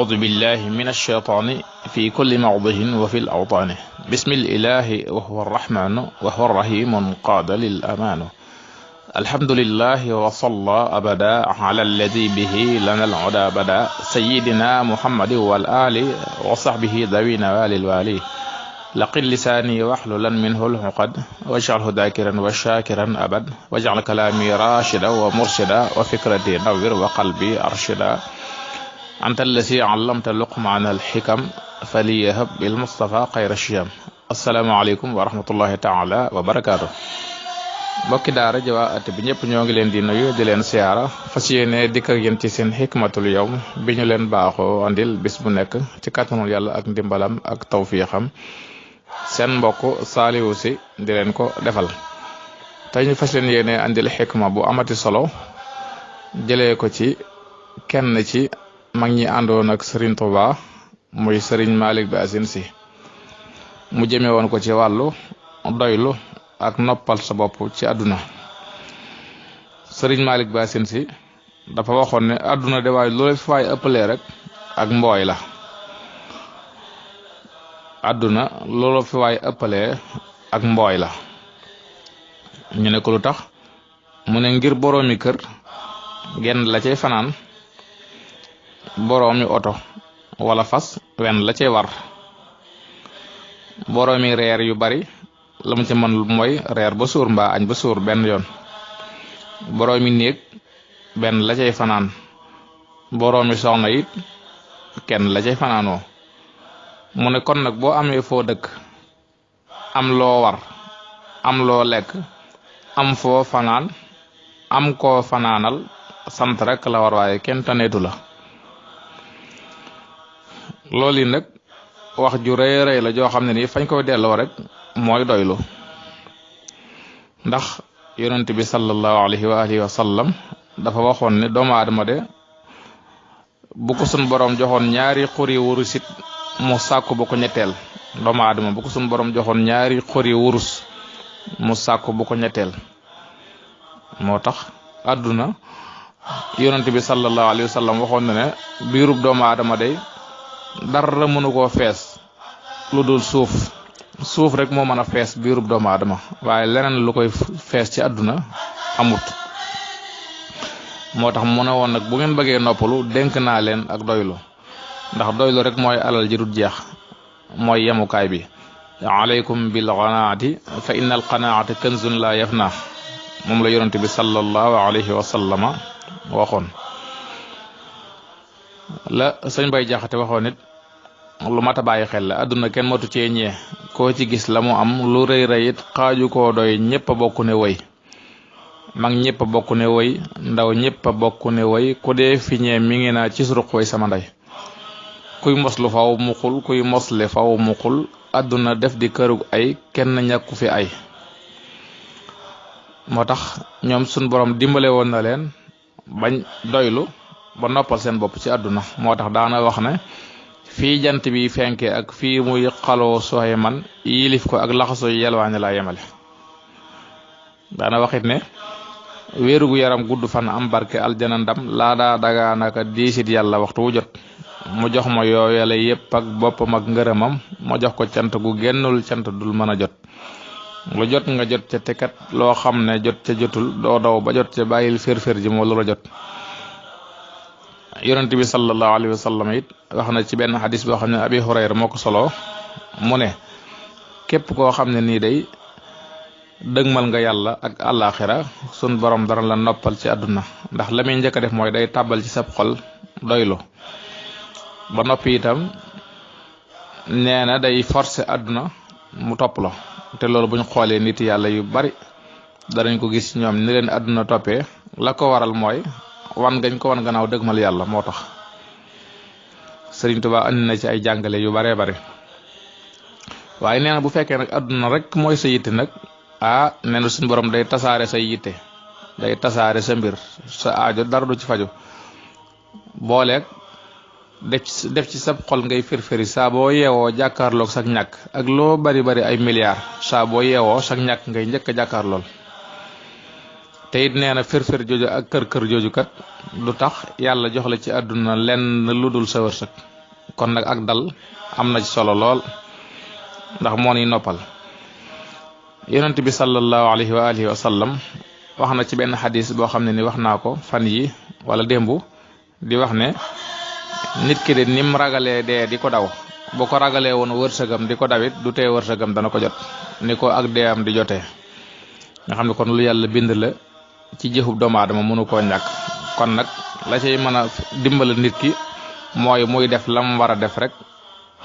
أعوذ بالله من الشيطان في كل موضع وفي الأوطان بسم الإله وهو الرحمن وهو الرحيم قاد للأمان الحمد لله وصلى أبدا على الذي به لنا العدا بدا سيدنا محمد والآل وصحبه ذوي نوال الوالي لقل لساني واحللا منه العقد واجعله ذاكرا وشاكرا أبد واجعل كلامي راشدا ومرشدا وفكرتي نوّر وقلبي أرشدا أنت الذي علمت لقمان الحكم فليهب بالمصطفى خير الشيم السلام عليكم ورحمة الله تعالى وبركاته mbokki daara ji waa at bi ñëpp ñoo ngi leen di nuyu di leen siyaara fas yéene dikk ak yéen ci seen xikmatul yawm bi ñu leen baaxoo andil bis bu nekk ci kàttanul yàlla ak ndimbalam ak tawfiixam seen mbokk Saliou Sy di leen ko defal tey ñu fas leen yéene andil xikma bu amati solo jëlee ko ci kenn ci mag ñi àndoon ak Serigne Touba muy Serigne Malick Bassine Sy mu jëme woon ko ci wàllu doylu ak noppal sa bopp ci àdduna Serigne Malick Bassine Sy dafa waxoon ne àdduna de waaye loolu fi waay ëppalee rek ak mbooy la àdduna loolu fi waay ëppalee ak mbooy la ñu ne ko lu tax mu ne ngir boroomi kër genn la cay fanaan boroomi oto wala fas wenn la cay war boroomi reer yu bari la mu ci mën mooy reer ba suur mbaa añ ba suur benn yoon boroomi néeg benn la cay fanaan boroomi soxna it kenn la cay fanaanoo mu ne kon nag boo amee foo dëkk am loo war am loo lekk am foo fanaan am koo fanaanal sant rek la war waaye kenn taneetu la loolu yi nag wax ju rëy rëy la joo xam ne nii fañ koy delloo rek mooy doylu ndax yonent bi sallallahu alayhi wa alihi wa sallam dafa waxoon ne doomu aadama de bu ko sun borom joxoon ñaari xuri wurusit mu sàkku bu ko ñetteel doomu aadama bu ko sun borom joxoon ñaari xuri wurus mu sàkku bu ko ñetteel moo tax àdduna yonent bi sallallahu alayhi wa sallam waxoon na ne biirub doomu aadama day dara mënu koo fees lu dul suuf rek moo mën a fees biirub doomu aadama waaye leneen lu koy fees ci àdduna amut moo tax mu ne woon nag bu ngeen bëggee noppalu dénk naa leen ak doylu ndax doylu rek mooy alal ji dul jeex mooy yemukaay bi alaykum bil qanaati fa inna al qanaata kanzun la yafna moom la yonent bi sallallahu alayhi wa sallama waxoon la sëñ Bay Jaxate waxoon nit lu mat a bàyyi xel la àdduna kenn matu cee ñee koo ci gis la mu am lu rëy rëy it xaaju koo doy ñëpp a bokk ne woy mag ñëpp a bokk ne woy ndaw ñëpp a bokk ne woy ku dee fi ñee mi ngi naa ci suruq woy sama ndey kuy moslu faw mu xul kuy mosle faw mu xul àdduna def di kërug ay kenn ñàkku fi ay moo tax ñoom suñ borom dimbale woon na leen bañ doylu ba noppal seen bopp ci àdduna moo tax daana wax ne fii jant bi fenke ak fii muy xaloo sooxe man yilif ko ak laxaso yelwaane laa yemale daana waxit ne wéerugu yaram gudd fan am barke aljana ndam laa daa dagaanaka diisit yàlla waxtu wu jot mu jox ma yooyale yépp ak boppam ak ngërëmam ma jox ko cant gu gennul cant dul mën a jot lu jot nga jot ca tekat loo xam ne jot ca jotul doo daw ba jot ca bàyyil fér-fér ji moo lu la jot yonent bi sallallahu alayhi wa sallam it wax na ci benn xadis boo xam ne abi hurayra moo ko solo mu ne képp koo xam ne nii day dëgmal nga yàlla ak àllaaxira sun borom dara la noppal ci àdduna ndax la muy njëkk a def mooy day tàbbal ci sab xol doylu ba noppi itam nee na day forcer àdduna mu topp la te loolu buñ xoolee nit yàlla yu bari danañ ko gis ñoom ni leen àdduna toppee la ko waral mooy wan gañ ko wan gannaaw dëgmal yàlla moo tax Serigne Touba andi na ci ay jàngale yu baree bari waaye nee na bu fekkee nag àdduna rek mooy sa yitte nag nee na suñu borom day tasaare say yitte day tasaare sa mbir sa aajo dara du ci faju booleeg def ci sab xol ngay firfiri saa boo yeewoo jàkkaarloog sak ñàkk ak loo bari bari ay milliards saa boo yeewoo sak ñàkk ngay njëkk a jàkkaarlool te it nee na firfir jooju ak kër jooju kat du tax yàlla jox la ci àdduna lenn lu dul sa wërsëg kon nag ak dal am na ci solo lool ndax moo ni noppal. yonent bi sallallahu alayhi wa alihi wa sallam wax na ci benn xadis boo xam ne ni wax naa ko fan yi wala démb di wax ne nit ki de nim ragalee dee di ko daw bu ko ragalee woon wërsëgam di ko dawit du tee wërsëgam dana ko jot ni ko ak dee am di jotee nga xam ne kon lu yàlla bind la ci jëfub doomu aadama mënu koo ñàkk. kon nag la cay mën a dimbal nit ki mooy muy def lam war a def rek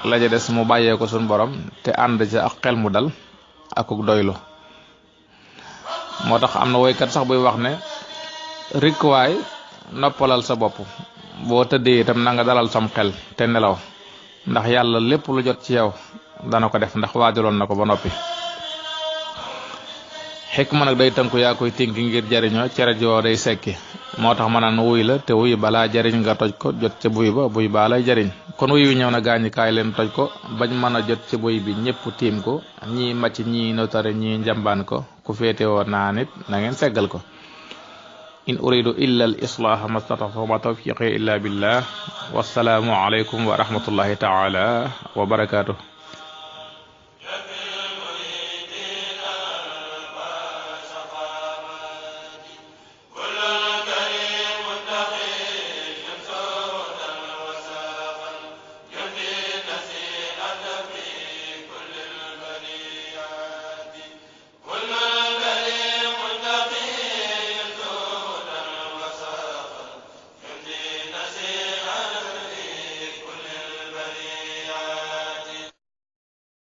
la ja des mu bàyyee ko suñu borom te ànd ca ak xel mu dal akuk doylu. moo tax am na woykat sax buy wax ne rikkuwaay noppalal sa bopp boo tëddee itam na nga dalal sam xel te nelaw ndax yàlla lépp lu jot ci yow dana ko def ndax waajaloon na ko ba noppi. xikma nag day tënku yaa koy tinki ngir jariñoo cere joo day sekki moo tax ma naan wuy la te wuy balaa jariñ nga toj ko jot ca buy ba buy baa lay jariñ. kon wuy wi ñëw na gaañi kaay leen toj ko bañ mën a jot ci buy bi ñëpp tiim ko ñii màcc ñii notare ñii njambaan ko ku féete woo naa nit na ngeen seggal ko. in uridu illa al islaha mastata'tu ma tawfiqi illa billah wassalaamu alaykum wa rahmatullahi taala wa barakatuh.